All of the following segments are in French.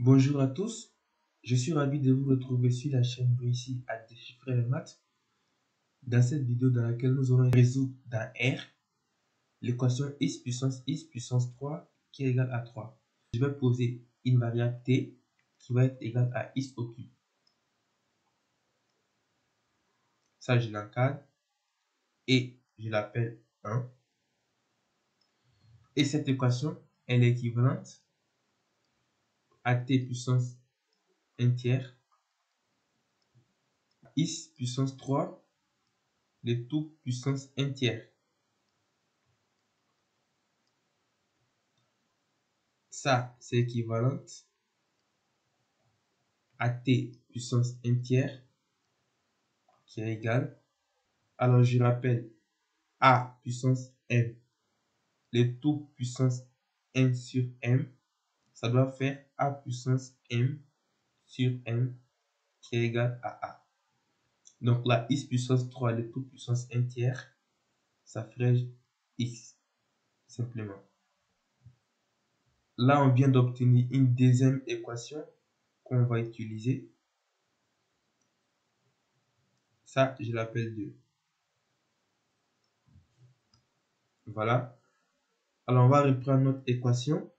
Bonjour à tous, je suis ravi de vous retrouver sur la chaîne Réussi à déchiffrer les maths. Dans cette vidéo dans laquelle nous allons résoudre dans R l'équation x puissance 3 qui est égale à 3. Je vais poser une variable t qui va être égale à x au cube. Ça, je l'encadre et je l'appelle 1. Et cette équation, elle est équivalente à t puissance 1 tiers x puissance 3 de tout puissance 1 tiers. Ça, c'est équivalent à t puissance 1 tiers qui est égal. Alors, je rappelle a puissance m, le tout puissance n sur m, ça doit faire a puissance m sur m qui est égal à a. Donc, la x puissance 3, le tout puissance 1 tiers, ça ferait x, simplement. Là, on vient d'obtenir une deuxième équation qu'on va utiliser. Ça, je l'appelle 2. Voilà. Alors, on va reprendre notre équation.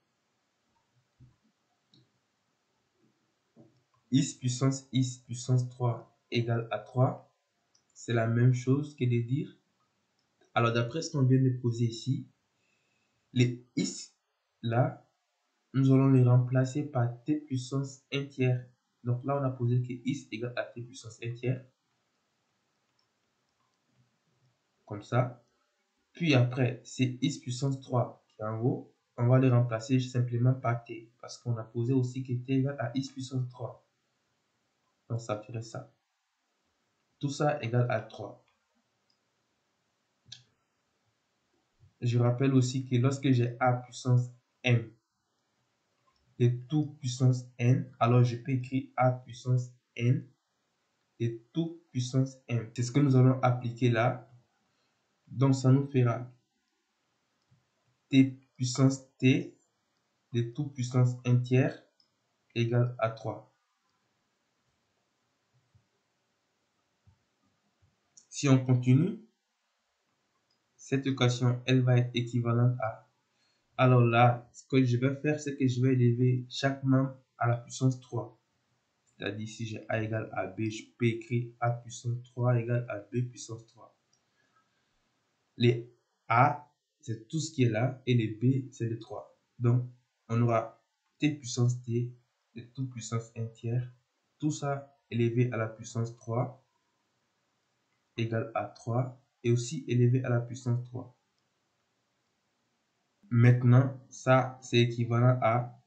x puissance 3 égale à 3. C'est la même chose que de dire. Alors, d'après ce qu'on vient de poser ici, les x, là, nous allons les remplacer par t puissance 1 tiers. Donc là, on a posé que x égale à t puissance 1 tiers. Comme ça. Puis après, c'est x puissance 3 qui est en haut. On va les remplacer simplement par t. Parce qu'on a posé aussi que t égale à x puissance 3. Donc ça ferait ça. Tout ça égale à 3. Je rappelle aussi que lorsque j'ai a puissance m de tout puissance n, alors je peux écrire a puissance n de tout puissance m. C'est ce que nous allons appliquer là. Donc ça nous fera t puissance t de tout puissance 1 tiers égale à 3. Si on continue, cette équation, elle va être équivalente à... Alors là, ce que je vais faire, c'est que je vais élever chaque membre à la puissance 3. C'est-à-dire, si j'ai a égale à b, je peux écrire a puissance 3 égale à b puissance 3. Les a, c'est tout ce qui est là, et les b, c'est les 3. Donc, on aura t puissance t de toute puissance 1 tiers. Tout ça élevé à la puissance 3 égale à 3 et aussi élevé à la puissance 3. Maintenant, ça, c'est équivalent à...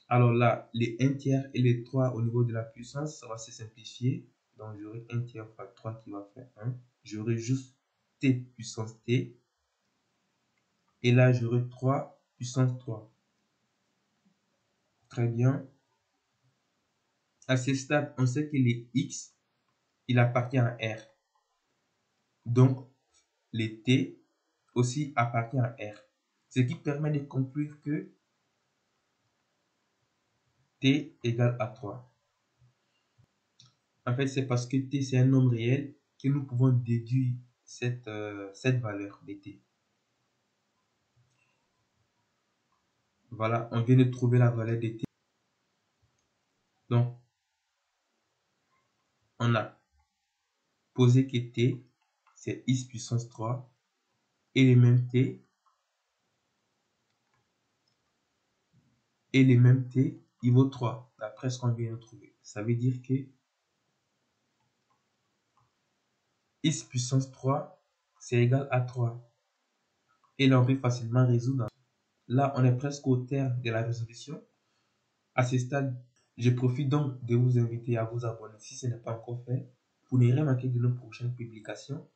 Alors là, les 1 tiers et les 3 au niveau de la puissance, ça va se simplifier. Donc, j'aurai 1 tiers fois 3 qui va faire 1. J'aurai juste t puissance t. Et là, j'aurai 3 puissance 3. Très bien. À ce stade, on sait que les x, il appartient à R. Donc, les t aussi appartient à R. Ce qui permet de conclure que t égale à 3. En fait, c'est parce que t, c'est un nombre réel que nous pouvons déduire cette valeur de t. Voilà, on vient de trouver la valeur de t. Donc, on a posé que t, c'est x puissance 3, élément t, élément t, il vaut 3, d'après ce qu'on vient de trouver. Ça veut dire que x puissance 3, c'est égal à 3. Et là, on peut facilement résoudre. Là, on est presque au terme de la résolution. À ce stade, je profite donc de vous inviter à vous abonner si ce n'est pas encore fait pour ne rien manquer de nos prochaines publications.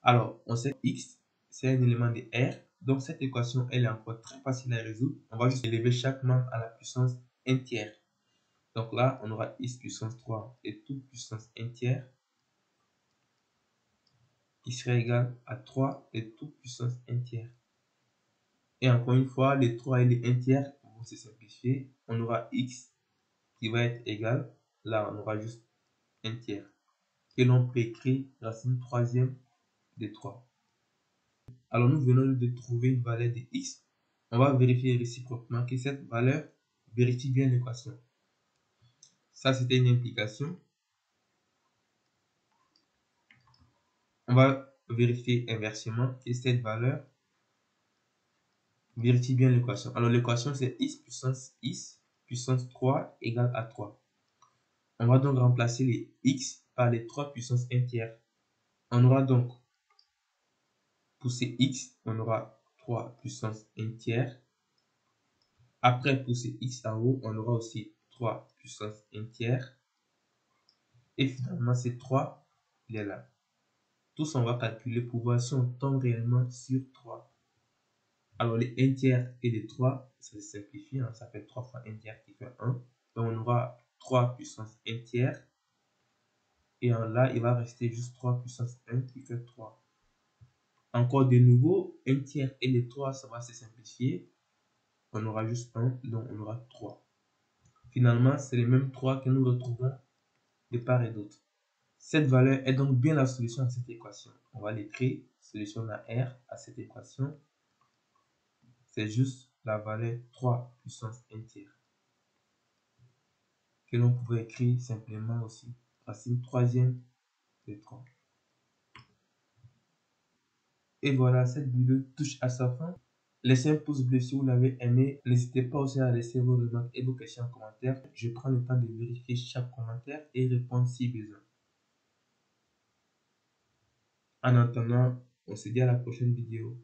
Alors, on sait que x, c'est un élément de R. Donc, cette équation, elle est encore très facile à résoudre. On va juste élever chaque membre à la puissance 1 tiers. Donc là, on aura x puissance 3 et toute puissance 1 tiers qui serait égal à 3 et toute puissance 1 tiers. Et encore une fois, les 3 et les 1 tiers, vous pour se simplifier, on aura x qui va être égal, là on aura juste un tiers, que l'on peut écrire racine troisième de 3. Alors nous venons de trouver une valeur de x. On va vérifier réciproquement que cette valeur vérifie bien l'équation. Ça, c'était une implication. On va vérifier inversement que cette valeur vérifie bien l'équation. Alors l'équation, c'est x puissance 3 égale à 3. On va donc remplacer les x par les 3 puissance 1 tiers. On aura donc, pour ces x, on aura 3 puissance 1 tiers. Après, pour ces x en haut, on aura aussi 3 puissance 1 tiers. Et finalement, c'est 3, il est là. Tous, on va calculer pour voir si on tombe réellement sur 3. Alors, les 1 tiers et les 3, ça se simplifie. Hein, ça fait 3 fois 1 tiers qui fait 1. Donc, on aura 3 puissance 1 tiers. Et là, il va rester juste 3 puissance 1 qui fait 3. Encore de nouveau, 1 tiers et les 3, ça va se simplifier. On aura juste 1, donc on aura 3. Finalement, c'est les mêmes 3 que nous retrouvons de part et d'autre. Cette valeur est donc bien la solution à cette équation. On va l'écrire, solution de la R à cette équation. C'est juste la valeur 3 puissance 1 tiers. Que l'on pouvait écrire simplement aussi racine troisième de 3. Et voilà, cette vidéo touche à sa fin. Laissez un pouce bleu si vous l'avez aimé. N'hésitez pas aussi à laisser vos remarques et vos questions en commentaire. Je prends le temps de vérifier chaque commentaire et répondre si besoin. En attendant, on se dit à la prochaine vidéo.